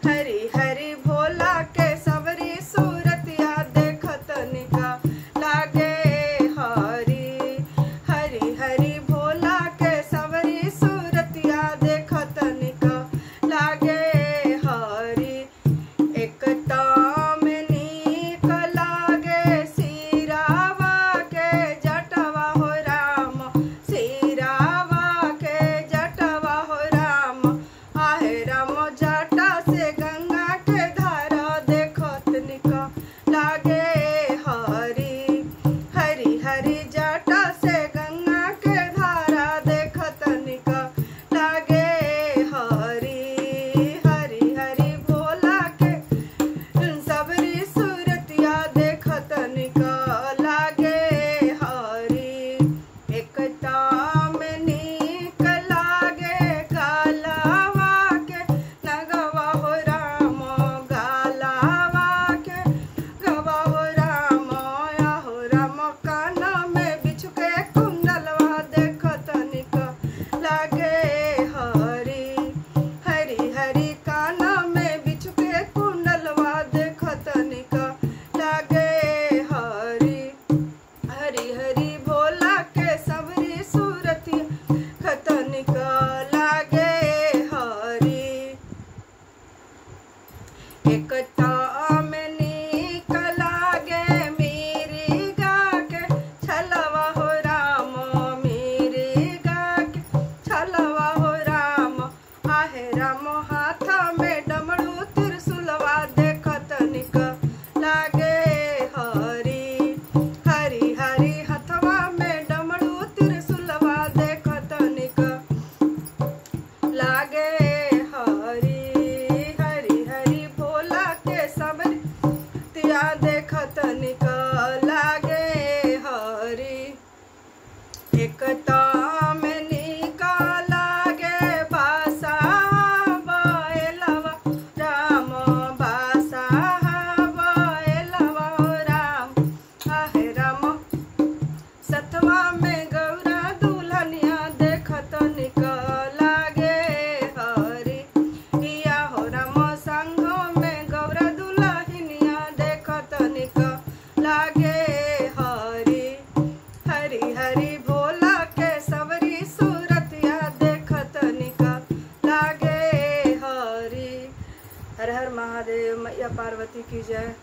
हरी हरी भोला के सबरी सूरतिया देखत निका लागे हरी। हरी हरी भोला के सबरी सूरतिया देखत निका लागे हरी। एक ताम नीक लागे सिरावा के जटवा हो राम, सिरावा के जटवा हो राम। आहे राम जटा से गंगा के धारा देखत निका लागे हरी। हरी हरी जटा से गंगा के धारा देखत निका लागे हरी। हरी हरी भोला के सबरी सूरतिया देखत निका लागे हरी। एक ताम नीक लागे गालावा के नगवा हो राम, गालावा के गवा हो राम। आहो राम कान में बिछु के कुंडलवा देखत निका लागे हरी। हरी हरी कान में बिछु के कुंडलवा देखत निका लागे हरी। हरी हरी भोला के सबरी सूरती खत निका लागे हरी। एक ताम नीक लागे मेरी गा के छलवा हो राम, मेरी गा के छलवा हो राम। आहे राम हाथ में डमरू त्रिशूलवा देखत निका लागे हरी। हरी हरी हथवा में डमरू त्रिशूलवा देखत निका लागे हरी। हरी हरी भोला के सबरी तिया देखत निका लागे हरी। एक ताम नीका लागे बासा बैलवा राम, बासा बैलवा राम। आहे राम सतवा में गौरा दुल्हनिया देखत निका लागे हरी। या हो राम संग में गौरा दुल्हनिया देखत निका लागे हरी। हरी हरी भोला के सबरी सूरतिया देखत निका लागे हरी। हर हर महादेव, मैया पार्वती की जय।